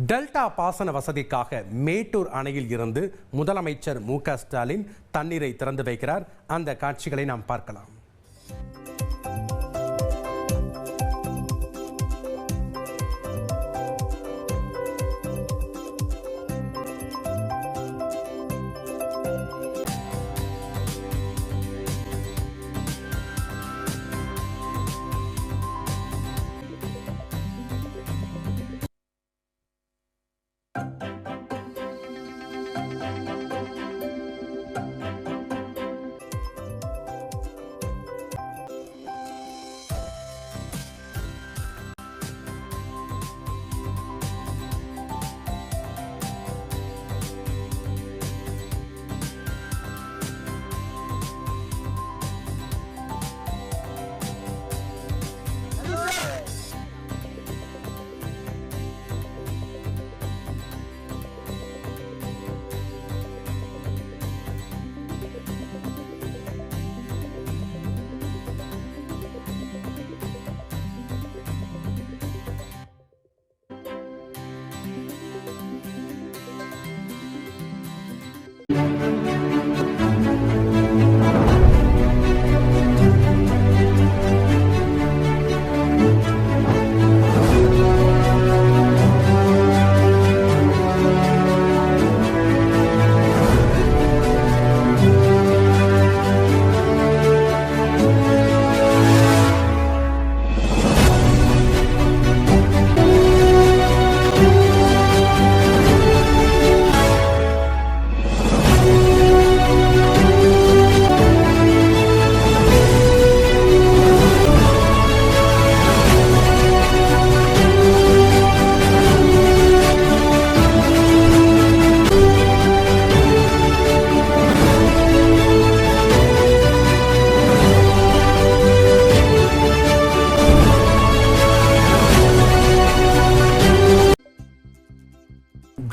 Delta பாசன வசதிக்காக மேட்டூர் அணையில் இருந்து முதலமைச்சர் மு.க. ஸ்டாலின் தண்ணீரை திறந்து வைக்கிறார். அந்த காட்சிகளை நாம் பார்க்கலாம்.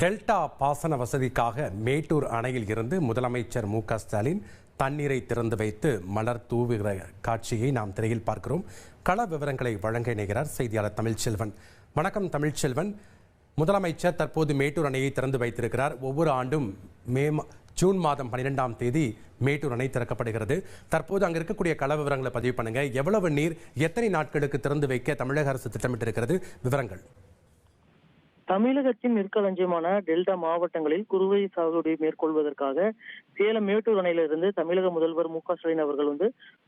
டெல்டா பாசன வசதிக்காக மேட்டூர் அணையில் இருந்து முதலமைச்சர் மு.க. ஸ்டாலின் தண்ணீரை திறந்து வைத்து மலர் தூவுகிற காட்சியை நாம் திரையில் பார்க்கிறோம். கள விவரங்களை வழங்க இணைகிறார் செய்தியாளர் தமிழ்ச்செல்வன். வணக்கம் தமிழ்ச்செல்வன். முதலமைச்சர் தற்போது மேட்டூர் அணையை திறந்து வைத்திருக்கிறார். ஒவ்வொரு ஆண்டும் ஜூன் மாதம் 12ஆம் தேதி மேட்டூர் அணை திறக்கப்படுகிறது. தற்போது அங்கே இருக்கக்கூடிய கள விவரங்களை பதிவு பண்ணுங்க. எவ்வளவு நீர், எத்தனை நாட்களுக்கு திறந்து வைக்க தமிழக அரசு திட்டமிட்டிருக்கிறது? விவரங்கள். தமிழகத்தின் நெற்களஞ்சியமான டெல்டா மாவட்டங்களில் குறுவை சாகுபடி மேற்கொள்வதற்காக சேலம் மேட்டூர் அணையிலிருந்து தமிழக முதல்வர் மு.க. ஸ்டாலின் அவர்கள்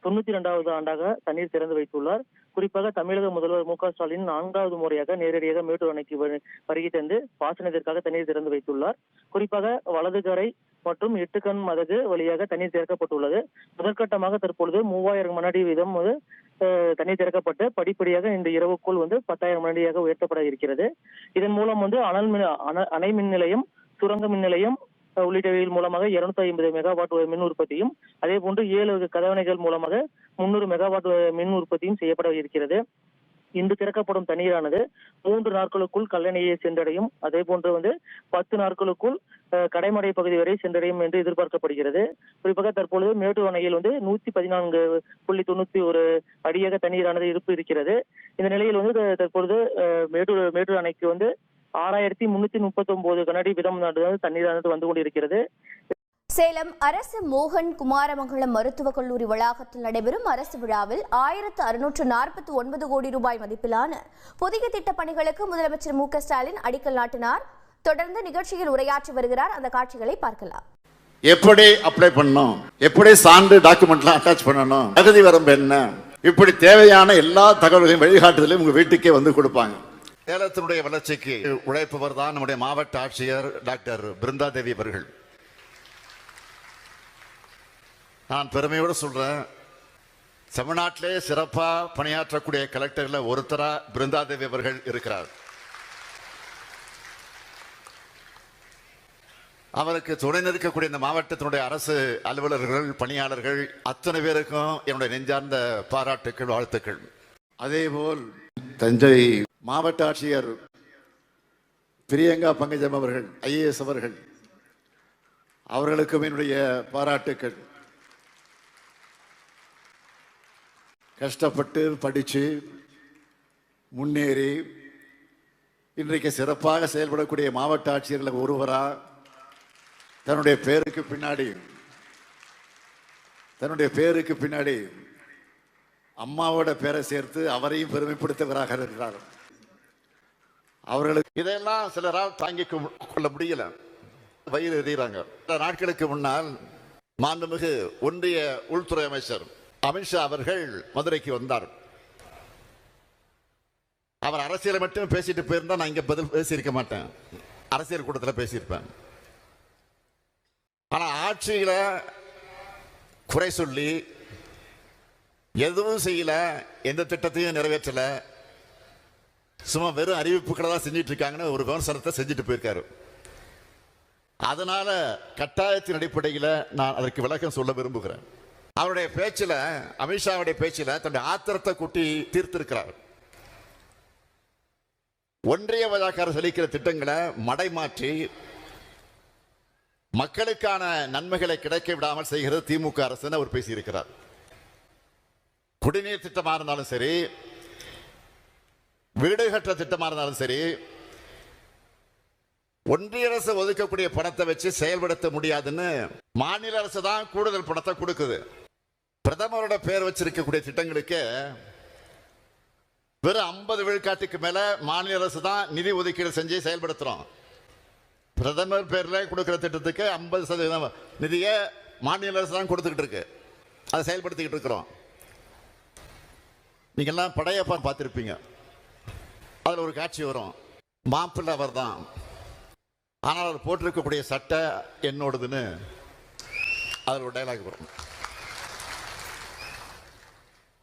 92வது ஆண்டாக தண்ணீர் திறந்து வைத்துள்ளார். குறிப்பாக தமிழக முதல்வர் மு.க. ஸ்டாலின் 4வது முறையாக நேரடியாக மேட்டூர் அணைக்கு வருகை தந்து பாசனத்திற்காக தண்ணீர் திறந்து வைத்துள்ளார். குறிப்பாக வலதுகரை மற்றும் 8 கண் மதகு வழியாக தண்ணீர் திறக்கப்பட்டுள்ளது. முதற்கட்டமாக தற்பொழுது 3000 மணி வீதம் தண்ணீர் திறக்கப்பட்டு படிப்படியாக இந்த இரவுக்குள் 10,000 மணியாக உயர்த்தப்பட இருக்கிறது. இதன் மூலம் அணை மின் நிலையம், சுரங்க மின் நிலையம் உள்ளிட்டவைகள் மூலமாக 250 மெகாவாட் மின் உற்பத்தியும், அதே போன்று 7 கதவணைகள் மூலமாக 300 மெகாவாட் மின் உற்பத்தியும் செய்யப்பட இருக்கிறது. இன்று திறக்கப்படும் தண்ணீரானது 3 நாட்களுக்குள் கல்லணையை சென்றடையும். அதே போன்று 10 நாட்களுக்குள் கடைமடை பகுதி வரை சென்றடையும் என்று எதிர்பார்க்கப்படுகிறது. குறிப்பாக தற்பொழுது மேட்டூர் அணையில் 114.91 அடியாக தண்ணீரானது இருப்பு இருக்கிறது. இந்த நிலையில் தற்பொழுது மேட்டூர் அணைக்கு 6339 கனஅடி வீதம் தண்ணீரானது வந்து கொண்டிருக்கிறது. சேலம் அரசு மோகன் குமாரமங்கலம் மருத்துவக் கல்லூரி வளாகத்தில் நடைபெறும் அரசு விழாவில் 1649 கோடி ரூபாய் மதிப்பிலான புதிய திட்டப் பணிகளுக்கு முதலமைச்சர் மு.க. ஸ்டாலின் அடிக்கல் நாட்டினார். தொடர்ந்து நிகழ்ச்சியில் உரையாற்றி வருகிறார். அந்த காட்சிகளை பார்க்கலாம். எப்படி அப்ளை பண்ணணும், எப்படி சான்று டாக்குமெண்ட்லாம் அட்டாச் பண்ணணும், தகுதி வரம்பு என்ன, இப்படி தேவையான எல்லா தகவல்களையும் வழிகாட்டுதலையும் உங்க வீட்டுக்கே வந்து கொடுப்பாங்க. சேலத்தினுடைய வளர்ச்சிக்கு உழைப்பவர் தான் நம்முடைய மாவட்ட ஆட்சியர் டாக்டர் பிருந்தாதேவி அவர்கள். நான் பெருமையோடு சொல்றேன், தமிழ்நாட்டிலே சிறப்பா பணியாற்றக்கூடிய கலெக்டர்ல ஒருத்தரா பிருந்தாதேவி அவர்கள் இருக்கிறார். அவருக்கு துணை நிற்கக்கூடிய இந்த மாவட்டத்தினுடைய அரசு அலுவலர்கள், பணியாளர்கள் அத்தனை பேருக்கும் என்னுடைய நெஞ்சார்ந்த பாராட்டுக்கள், வாழ்த்துக்கள். அதேபோல் தஞ்சை மாவட்ட ஆட்சியர் பிரியங்கா பங்கஜம் அவர்கள், IAS அவர்கள், அவர்களுக்கும் என்னுடைய பாராட்டுக்கள். கஷ்டப்பட்டு படித்து முன்னேறி இன்றைக்கு சிறப்பாக செயல்படக்கூடிய மாவட்ட ஆட்சியர்கள் ஒருவரா தன்னுடைய பேருக்கு பின்னாடி அம்மாவோட பேரை சேர்த்து அவரையும் பெருமைப்படுத்துவராக இருக்கிறார். அவர்களுக்கு இதெல்லாம் சிலரால் தாங்கிக் கொள்ள முடியல, வயிறு எறிகிறாங்க. சில நாட்களுக்கு முன்னால் மாண்புமிகு ஒன்றிய உள்துறை அமைச்சர் அமித்ஷா அவர்கள் மதுரைக்கு வந்தார். அவர் அரசியலை மட்டும் பேசிட்டு போயிருந்தா நான் இங்க பதில் பேசியிருக்க மாட்டேன், அரசியல் கூட்டத்தில் பேசியிருப்பேன். ஆனா ஆட்சியில குறை சொல்லி எதுவும் செய்யல, எந்த திட்டத்தையும் நிறைவேற்றல, சும்மா வெறும் அறிவிப்புகளை தான் செஞ்சிட்டு இருக்காங்கன்னு ஒரு விமர்சனத்தை செஞ்சுட்டு போயிருக்காரு. அதனால கட்டாயத்தின் அடிப்படையில் நான் அதற்கு விளக்கம் சொல்ல விரும்புகிறேன். அவருடைய பேச்சில், அமித்ஷாவுடைய பேச்சில் தன்னுடைய ஆத்திரத்தை கூட்டி தீர்த்திருக்கிறார். ஒன்றிய பாஜக செலுத்திற திட்டங்களை மடைமாற்றி மக்களுக்கான நன்மைகளை கிடைக்க விடாமல் செய்கிறது திமுக அரசு அவர் பேசியிருக்கிறார். குடிநீர் திட்டமாக இருந்தாலும் சரி, வீடு கட்ட திட்டமாக இருந்தாலும் சரி, ஒன்றிய அரசு ஒதுக்கக்கூடிய பணத்தை வச்சு செயல்படுத்த முடியாதுன்னு மாநில அரசு தான் கூடுதல் பணத்தை கொடுக்குது. பிரதமரோட பேர் வச்சிருக்கக்கூடிய திட்டங்களுக்கு வெறும் 50 விழுக்காட்டுக்கு மேல மாநில அரசு தான் நிதி ஒதுக்கீடு செஞ்சு செயல்படுத்துறோம். பிரதமர் பேர்ல கொடுக்கிற திட்டத்துக்கு 50% நிதியை மாநில அரசு தான் கொடுத்துக்கிட்டு இருக்கு, அதை செயல்படுத்திக்கிட்டு இருக்கிறோம். நீங்க எல்லாம் படையப்பா பார்த்திருப்பீங்க, அதுல ஒரு காட்சி வரும், மாப்பிள்ளை அவர் தான், ஆனால் அவர் போட்டிருக்கக்கூடிய சட்டை என்னோடதுன்னு அதில் ஒரு டைலாக் வரும்.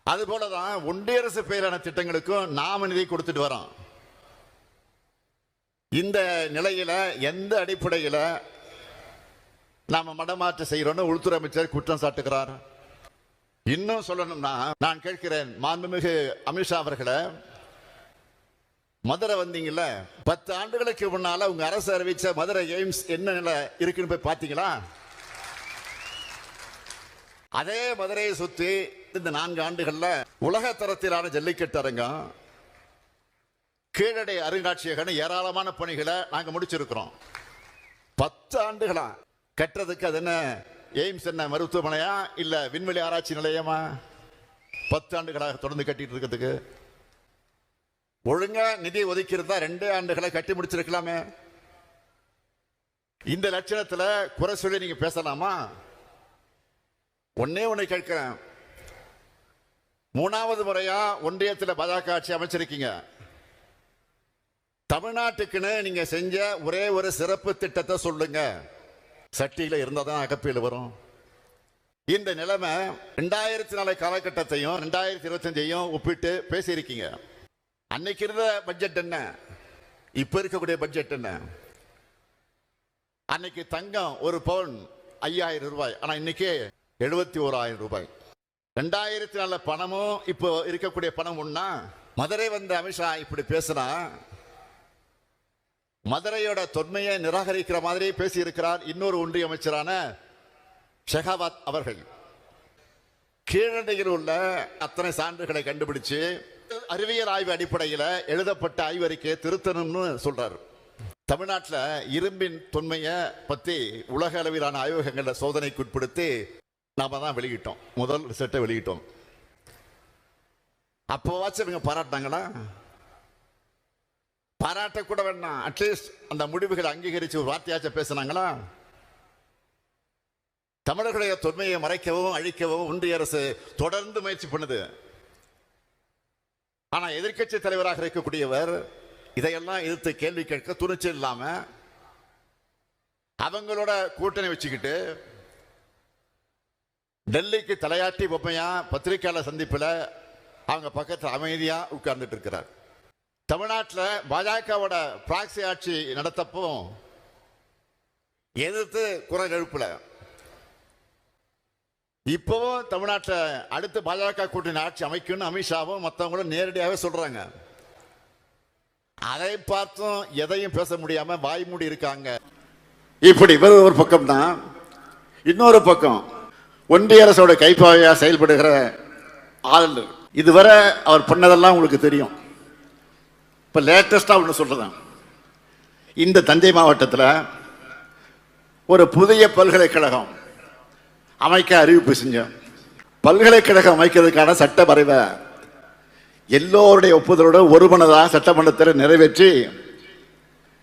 அது போலதான் ஒன்றிய அரசு பெயரான திட்டங்களுக்கும் நாம நிதி கொடுத்துட்டு வரோம். இந்த நிலையில எந்த அடிப்படையில் நாம மடமாற்ற செய்யறோம்னு உள்துறை அமைச்சர் குற்றம் சாட்டுகிறார். இன்னும் சொல்லணும்னா நான் கேட்கிறேன், மாண்புமிகு அமித்ஷா அவர்களை, மதுரை வந்தீங்கல்ல, 10 ஆண்டுகளுக்கு முன்னால உங்க அரசு அறிவிச்ச மதுரை எய்ம்ஸ் என்ன நிலை இருக்குன்னு போய் பாத்தீங்களா? அதே மதுரையை சுத்தி இந்த 4 ஆண்டுகள்ல உலக தரத்திலான ஜல்லிக்கட்டு அரங்கம், கீழடை அருங்காட்சியகம், ஏராளமான பணிகளை நாங்க முடிச்சிருக்கிறோம். 10 ஆண்டுகளா கட்டுறதுக்கு அது என்ன எய்ம்ஸ் என்ன மருத்துவமனையா இல்ல விண்வெளி ஆராய்ச்சி நிலையமா? 10 ஆண்டுகளாக தொடர்ந்து கட்டிட்டு இருக்கிறதுக்கு ஒழுங்கா நிதி ஒதுக்கியிருந்தா 2 ஆண்டுகளை கட்டி முடிச்சிருக்கலாமே. இந்த லட்சணத்துல குறை சொல்லி நீங்க பேசலாமா? ஒன்னே ஒண்ணு கேட்கிறேன், 3வது முறையா ஒன்றியத்தில் பாஜக ஆட்சி அமைச்சிருக்கீங்க. தமிழ்நாட்டுக்குன்னு நீங்க செஞ்ச ஒரே ஒரு சிறப்பு திட்டத்தை சொல்லுங்க. சட்டியில இருந்தாதான் அகப்பியில் வரும். இந்த நிலைமை 2004 காலகட்டத்தையும் 2025 ஒப்பிட்டு பேசியிருக்கீங்க. அன்னைக்கு இருந்த பட்ஜெட் என்ன, இப்ப இருக்கக்கூடிய பட்ஜெட் என்ன? அன்னைக்கு தங்கம் ஒரு பவுன் 5000 ரூபாய், ஆனா இன்னைக்கு 71,000 ரூபாய். 2004 பணமும் இப்போ இருக்கக்கூடிய பணம் ஒண்ணா? மதுரை வந்த அமித்ஷா இப்படி பேசினா மதுரையோட தொன்மையை நிராகரிக்கிற மாதிரி பேசி இருக்கிறார் இன்னொரு ஒன்றிய அமைச்சரான ஷெகாவத் அவர்கள். கீழடையில் உள்ள அத்தனை சான்றுகளை கண்டுபிடிச்சு அறிவியல் ஆய்வு அடிப்படையில் எழுதப்பட்ட ஆய்வறிக்கையை திருத்தணும்னு சொல்றாரு. தமிழ்நாட்டில் இரும்பின் தொன்மையை பத்தி உலக அளவிலான ஆய்வகங்களை சோதனைக்கு உட்படுத்தி நாம தான் வெளியிட்டோம், முதல் ரிசல்ட்டை வெளியிட்டோம். அப்போவாச்சும் இவங்க பாராட்டினாங்களா? பாராட்ட கூட வேண்டாம், அட்லீஸ்ட் அந்த முடிவுகளை அங்கீகரிச்சு ஒரு வார்த்தையாச்சும் பேசினாங்களா? தமிழர்களுடைய தொன்மையை மறைக்கவும் அழிக்கவும் ஒன்றிய அரசு தொடர்ந்து முயற்சி பண்ணுது. ஆனா எதிர்க்கட்சி தலைவராக இருக்கக்கூடியவர் இதையெல்லாம் எதிர்த்து கேள்வி கேட்க துணிச்சல் இல்லாம அவங்களோட கூட்டணி வச்சுக்கிட்டு டெல்லிக்கு தலையாட்டி பொம்மையா பத்திரிகையாளர் சந்திப்பில் அவங்க பக்கத்தில் அமைதியா உட்கார்ந்துட்டு இருக்கிறார். தமிழ்நாட்டில் பாஜகவோட பிராக்சி ஆட்சி நடத்தப்போ எதிர்த்து குரல் எழுப்பல. இப்பவும் தமிழ்நாட்டில் அடுத்து பாஜக கூட்டணி ஆட்சி அமைக்கணும்னு அமித்ஷாவும் மற்றவங்களும் நேரடியாகவே சொல்றாங்க. அதை பார்த்தும் எதையும் பேச முடியாம வாய்மூடி இருக்காங்க. இப்படி ஒரு பக்கம் தான். இன்னொரு பக்கம் ஒன்றிய அரசோட கைப்பாவையா செயல்படுகிற ஆளுநர். இதுவரை அவர் பண்ணதெல்லாம் உங்களுக்கு தெரியும். இப்போ லேட்டஸ்டாக ஒன்று சொல்கிறேன். இந்த தஞ்சை மாவட்டத்தில் ஒரு புதிய பல்கலைக்கழகம் அமைக்க அறிவிப்பு செஞ்சோம். பல்கலைக்கழகம் அமைக்கிறதுக்கான சட்ட வரைவை எல்லோருடைய ஒப்புதலோடு ஒருமனதாக சட்டமன்றத்தில் நிறைவேற்றி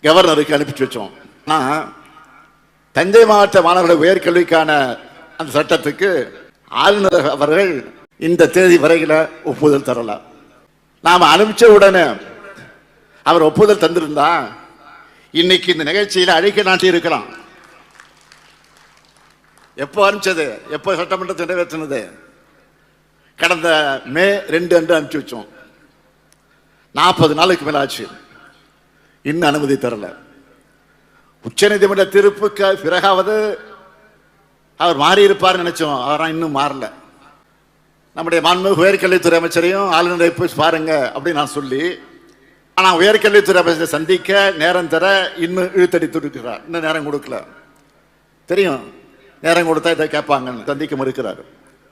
கவர்னருக்கு அனுப்பிச்சு வச்சோம். ஆனால் தஞ்சை மாவட்ட மாணவர்களுடைய உயர்கல்விக்கான அந்த சட்டத்துக்கு ஆளுநர் அவர்கள் இந்த தேதி வரையில் ஒப்புதல் தரல. நாம் அனுப்பிச்ச உடனே அவர் ஒப்புதல் தந்திருந்தா இன்னைக்கு இந்த நிகழ்ச்சியில் அழைக்க நாட்டி இருக்கலாம். எப்போ அனுப்பிச்சது? எப்போ சட்டமன்றத்தை நிறைவேற்றினது? கடந்த மே 2 அன்று அனுப்பிச்சு வச்சோம். 40 நாளுக்கு மேல ஆச்சு, இன்னும் அனுமதி தரல. உச்சநீதிமன்ற தீர்ப்புக்கு பிறகாவது அவர் மாறி இருப்பார் நினைச்சோம். அவரா இன்னும் மாறல. நம்முடைய மாண்புமிகு உயர்கல்வித்துறை அமைச்சரையும் ஆளுநரை போய் பாருங்க அப்படின்னு நான் சொல்லி, ஆனா உயர்கல்வித்துறை அமைச்சரை சந்திக்க நேரம் தர இன்னும் இழுத்தடித்து இருக்கிறார். இன்னும் நேரம் கொடுக்கல. தெரியும், நேரம் கொடுத்தா இதை கேட்பாங்கன்னு சந்திக்க மறுக்கிறார்.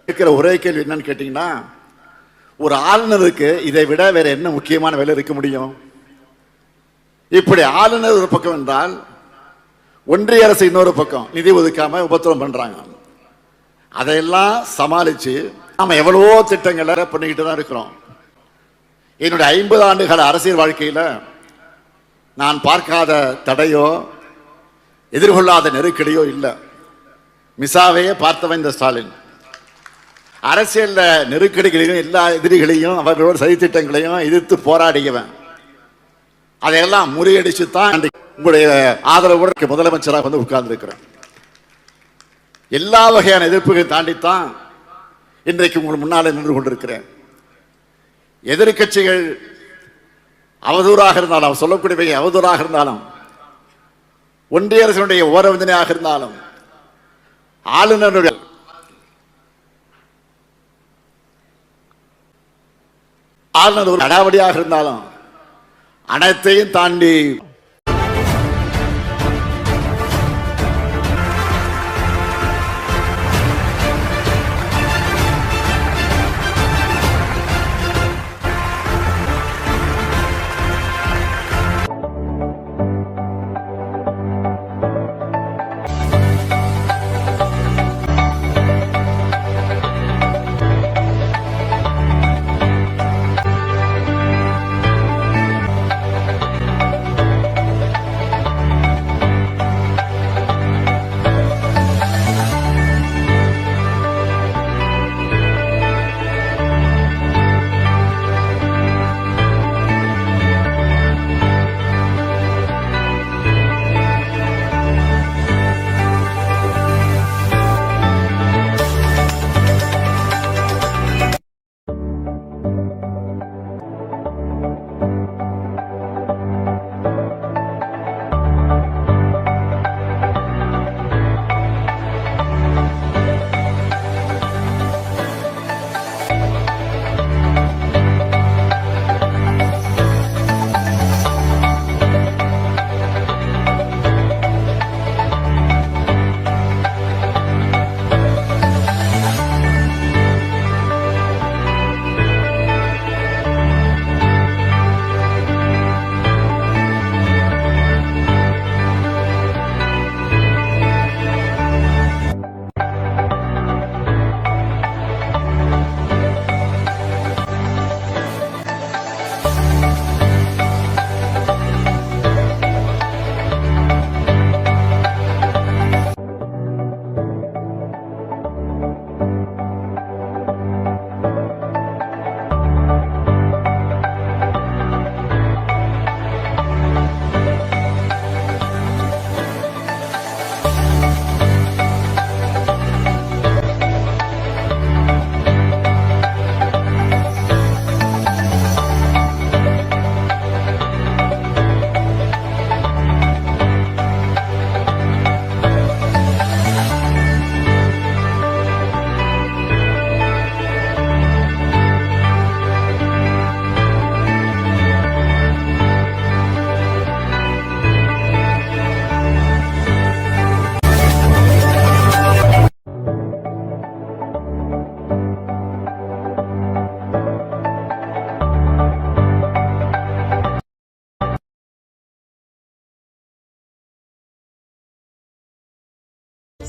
இருக்கிற ஒரே கேள்வி என்னன்னு கேட்டீங்கன்னா, ஒரு ஆளுநருக்கு இதை விட வேற என்ன முக்கியமான வேலை இருக்க முடியும்? இப்படி ஆளுநர் ஒரு பக்கம் என்றால், ஒன்றிய அரசு இன்னொரு பக்கம் நிதி ஒதுக்காம உபத்திரம் பண்றாங்க. அதையெல்லாம் சமாளிச்சு நாம எவ்வளவோ திட்டங்களை பண்ணிக்கிட்டு தான் இருக்கிறோம். என்னுடைய 50 ஆண்டுகால அரசியல் வாழ்க்கையில நான் பார்க்காத தடையோ எதிர்கொள்ளாத நெருக்கடியோ இல்லை. மிசாவையே பார்த்தவன் இந்த ஸ்டாலின். அரசியல் நெருக்கடிகளையும் எல்லா எதிரிகளையும் அவர்களோட சதித்திட்டங்களையும் எதிர்த்து போராடியவன். அதையெல்லாம் முறியடிச்சு தான் உங்களுடைய ஆதரவோடு முதலமைச்சராக வந்து உட்கார்ந்து இருக்கிறேன். எல்லா வகையான எதிர்ப்புகளையும் தாண்டித்தான் இன்றைக்கு உங்களுக்கு முன்னாலே நின்று கொண்டிருக்கிறேன். எதிர்கட்சிகள் அவதூறாக இருந்தாலும், அவர் சொல்லக்கூடிய அவதூறாக இருந்தாலும், ஒன்றிய அரசினுடைய ஓரவஞ்சனையாக இருந்தாலும், ஆளுநருடைய ஆளுநர் ஒரு அடாவடியாக இருந்தாலும் அனைத்தையும் தாண்டி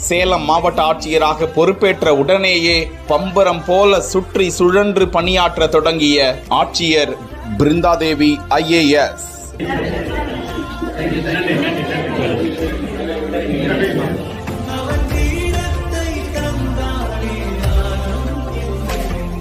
சேலம் மாவட்ட ஆட்சியராக பொறுப்பேற்ற உடனேயே பம்பரம் போல சுற்றி சுழன்று பணியாற்ற தொடங்கிய ஆட்சியர் பிருந்தாதேவி IAS.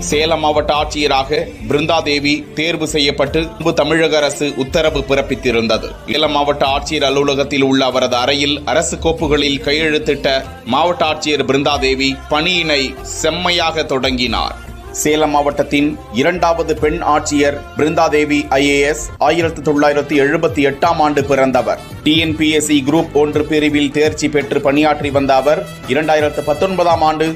சேலம் மாவட்ட ஆட்சியராக பிருந்தாதேவி தேர்வு செய்யப்பட்டு தமிழக அரசு உத்தரவு பிறப்பித்திருந்தது. சேலம் மாவட்ட ஆட்சியர் அலுவலகத்தில் உள்ள அவரது அறையில் அரசு கோப்புகளில் கையெழுத்திட்ட மாவட்ட ஆட்சியர் பிருந்தாதேவி பணியினை செம்மையாக தொடங்கினார். சேலம் மாவட்டத்தின் 2வது பெண் ஆட்சியர் பிருந்தாதேவி IAS 1978ஆம் ஆண்டு பிறந்தவர். TNPSC குரூப் 1 பிரிவில் தேர்ச்சி பெற்று பணியாற்றி வந்த அவர் 2019ஆம் ஆண்டு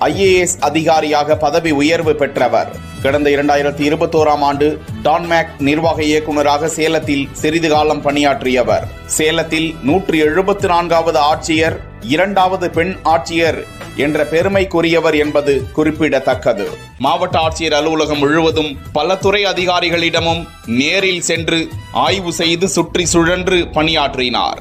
IAS அதிகாரியாக பதவி உயர்வு பெற்றவர். கடந்த 2021ஆம் ஆண்டு டான்மேக் நிர்வாக இயக்குநராக சேலத்தில் சிறிது காலம் பணியாற்றியவர். சேலத்தில் 174வது ஆட்சியர், 2வது பெண் ஆட்சியர் என்ற பெருமைக்குரியவர் என்பது குறிப்பிடத்தக்கது. மாவட்ட ஆட்சியர் அலுவலகம் முழுவதும் பல துறை அதிகாரிகளிடமும் நேரில் சென்று ஆய்வு செய்து சுற்றி சுழன்று பணியாற்றினார்.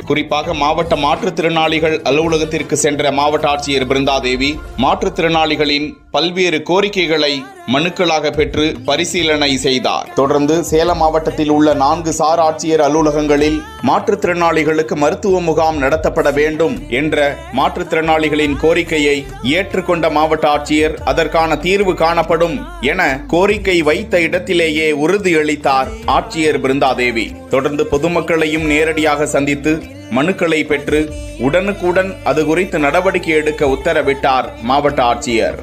குறிப்பாக மாவட்ட மாற்றுத்திறனாளிகள் அலுவலகத்திற்கு சென்ற மாவட்ட ஆட்சியர் பிருந்தாதேவி மாற்றுத்திறனாளிகளின் பல்வேறு கோரிக்கைகளை மனுக்களாக பெற்று பரிசீலனை செய்தார். தொடர்ந்து சேலம் மாவட்டத்தில் உள்ள 4 சார் ஆட்சியர் அலுவலகங்களில் மாற்றுத்திறனாளிகளுக்கு மருத்துவ முகாம் நடத்தப்பட வேண்டும் என்ற மாற்றுத்திறனாளிகளின் கோரிக்கையை ஏற்றுக்கொண்ட மாவட்ட ஆட்சியர் அதற்கான தீர்வு காணப்படும் என கோரிக்கை வைத்த இடத்திலேயே உறுதியளித்தார் ஆட்சியர் பிருந்தாதேவி. தொடர்ந்து பொதுமக்களையும் நேரடியாக சந்தித்து மனுக்களை பெற்று உடனுக்குடன் அது குறித்து நடவடிக்கை எடுக்க உத்தரவிட்டார் மாவட்ட ஆட்சியர்.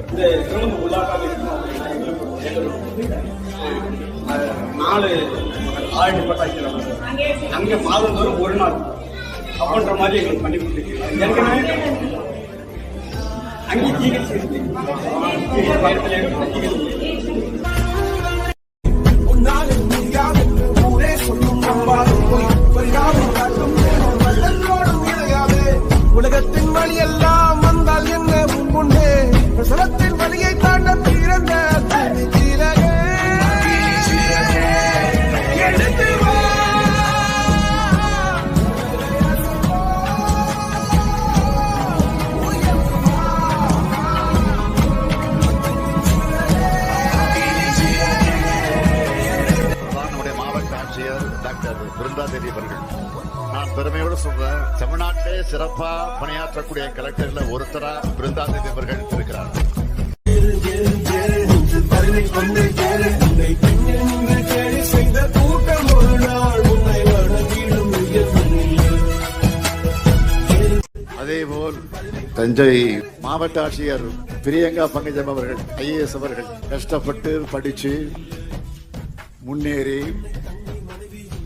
உலகத்தின் வழி எல்லாம் வந்தால் என்ன முன்னே பிரசவத்தின் வழியை தாண்ட பிறந்த மாவட்ட ஆட்சியர் டாக்டர் பிருந்தாதேவி அவர்கள், நான் பெருமையோடு சொல்றேன், தமிழ்நாட்டிலே சிறப்பா பணியாற்றக்கூடிய கலெக்டர்ல ஒருத்தரா பிருந்தாதேவி அவர்கள் இருக்கிறார். அதேபோல் தஞ்சை மாவட்ட ஆட்சியர் பிரியங்கா பங்கஜம் அவர்கள் IAS அவர்கள் கஷ்டப்பட்டு படிச்சு முன்னேறி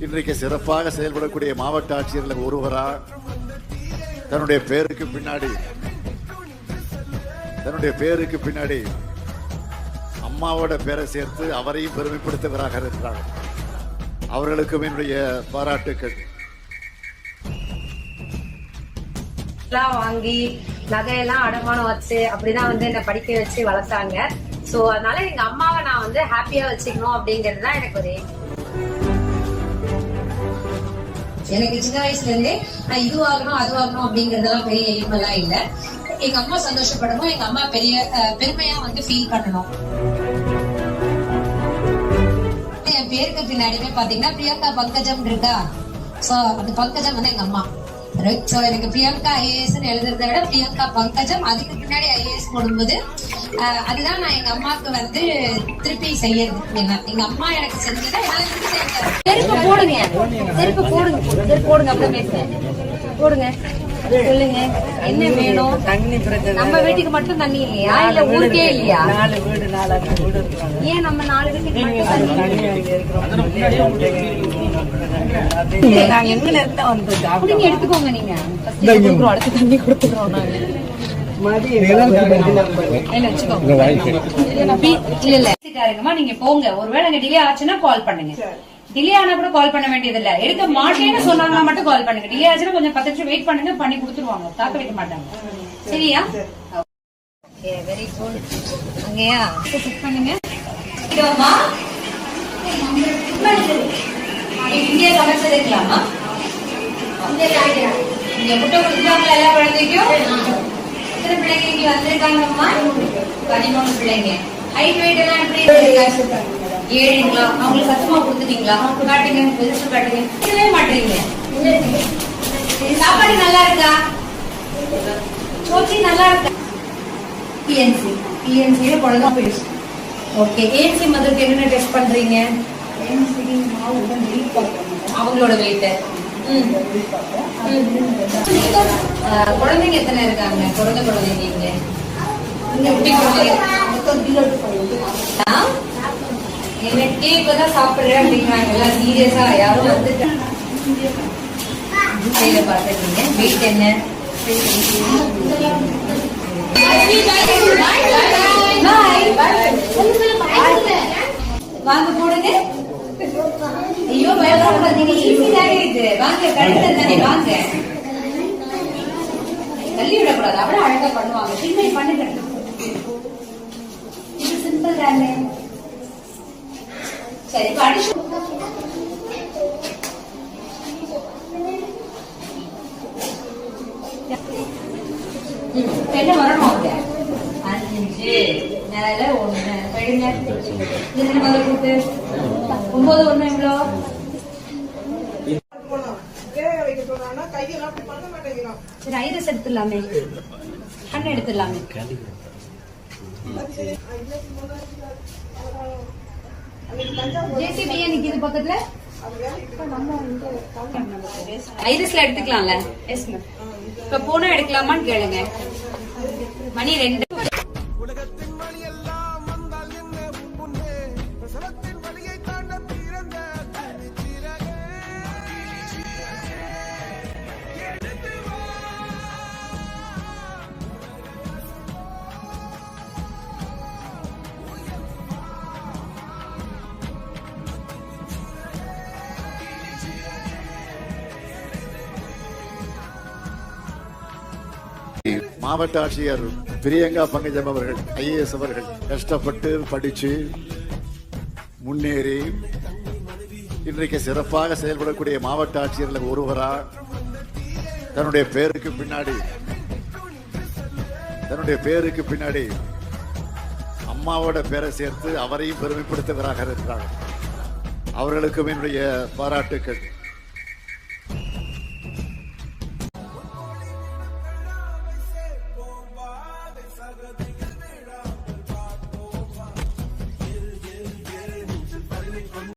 இன்றைக்கு சிறப்பாக செயல்படக்கூடிய மாவட்ட ஆட்சியர்கள் ஒருவரா தன்னுடைய பேருக்கு பின்னாடி அம்மாவோட பேரை சேர்த்து அவரையும் பெருமைப்படுத்துவராக இருக்கிறார். அவர்களுக்கும் என்னுடைய பாராட்டுக்கள். வாங்கி நகையெல்லாம் அடமானம் வச்சு அப்படிதான் என்ன படிக்க வச்சு வளர்த்தாங்க. சோ அதனால எங்க அம்மாவை நான் ஹாப்பியா வச்சுக்கணும் அப்படிங்கிறது தான் எனக்கு ஒரு எனக்கு சின்ன வயசுல இருந்தே நான் இதுவாகணும் அதுவாகணும் அப்படிங்கறதெல்லாம் பெரிய எய்ம் எல்லாம் இல்ல. எங்க அம்மா சந்தோஷப்படணும், எங்க அம்மா பெருமையா ஃபீல் பண்ணணும். என் பேருக்கு பின்னாடியுமே பாத்தீங்கன்னா பிரியங்கா பங்கஜம் இருக்கா. சோ அந்த பங்கஜம் எங்க அம்மா. சோ எனக்கு பிரியங்கா IAS எழுதுறதை விட பிரியங்கா பங்கஜம் அதுக்கு பின்னாடி IAS போடும்போது அதுதான் நான் எங்க அம்மாவுக்கு திருப்பி செய்யறது. எங்க அம்மா எனக்கு செஞ்சதை செருப்பு போடுங்க, செருப்பு போடுங்க, செருப்பு போடுங்க, அப்புறம் பேசுங்க, போடுங்க, சொல்லுங்க என்ன வேணும். நம்ம வீட்டுக்கு மட்டும் தண்ணி இல்லையா, இல்ல ஊருக்கே இல்லையா? 4 வீடு 4 வீடு. ஏன் நம்ம 4 வீட்டுக்கு எடுத்துக்கோங்க. நீங்க அடுத்து தண்ணி கொடுத்துக்கிறோம் நாங்க. நீங்க போங்க, ஒருவேளை டிலே ஆச்சுன்னா கால் பண்ணுங்க. டிலே ஆனா கூட கால் பண்ண வேண்டியது இல்ல. எடுக்க மாட்டேன்னு சொன்னாங்கன்னா மட்டும் கால் பண்ணுங்க. டிலே ஆச்சுன்னா கொஞ்சம் 10 நிமிஷம் வெயிட் பண்ணுங்க, பண்ணி கொடுத்துருவாங்க, தாக்க வைக்க மாட்டாங்க. சரியா? Very good. அங்கயா செக் பண்ணுங்க. இந்தியா கலெக்டர் இருக்கலாமா? நீங்க முட்டை கொடுத்துருவாங்களா எல்லா குழந்தைக்கும்? எத்தனை பிள்ளைங்க இங்க வந்திருக்காங்கம்மா? 13 பிள்ளைங்க. ஹைட் வெயிட் எல்லாம் எப்படி இருக்கு? 7ங்களா? அவங்களுக்கு சத்தமா கொடுத்துட்டீங்களா? காட்டுங்க, பெருசு காட்டுங்க. சொல்லவே மாட்டீங்க. சாப்பாடு நல்லா இருக்கா? சோச்சி நல்லா இருக்கா? பிஎன்சில குழந்தை போயிடுச்சு. ஓகே, ஏஎன்சி மதருக்கு என்னென்ன டெஸ்ட் பண்றீங்க? அவங்களோட வெயிட். குழந்தைங்க எத்தனை இருக்காங்க? பிறந்த குழந்தைங்க எனக்கே இப்பதான் சாப்பிடுறேன் அப்படிங்கிறாங்க. எல்லாம் சீரியஸா யாரும் வந்துட்டு பாத்துருக்கீங்க. வெயிட் என்ன? வாங்க போடுங்க. ஐயோ பயப்படாதீங்க, ஈஸி தானே இது. வாங்க, கரெக்டா தானே, வாங்க. தள்ளி விடக்கூடாது, அவ்வளவு அழகா பண்ணுவாங்க. திரும்பி பண்ணுங்க, இது சிம்பிள் தானே. சரி, படிச்சு என்ன வரணும் அவங்க 5 மேல 1 படிங்க. என்ன முதல் கூட்டு 9 1 எவ்வளோ? சரி, ஐரஸ் எடுத்துடலாமே, கண்ணு எடுத்துடலாமே. ஜேசிபி நிக்குது பக்கத்துல, ஐரஸ்ல எடுத்துக்கலாம்ல. இப்ப போனா எடுக்கலாமான்னு கேளுங்க. மணி 2. உலகத்தின் வழி எல்லாம் வந்தால் என்ன முன்னே பிரசவத்தின் வழியை தாண்ட பிறந்த துணிச்சிறகே. எடுத்து வா. மாவட்ட ஆட்சியர் பிரியங்கா பங்கஜம் அவர்கள் ஐஏஎஸ் அவர்கள் கஷ்டப்பட்டு படிச்சு முன்னேறி இன்றைக்கு சிறப்பாக செயல்படக்கூடிய மாவட்ட ஆட்சியர்கள் ஒருவரா தன்னுடைய பேருக்கு பின்னாடி அம்மாவோட பேரை சேர்த்து அவரையும் பெருமைப்படுத்துவராக இருக்கிறார். அவர்களுக்கும் என்னுடைய பாராட்டுக்கள்.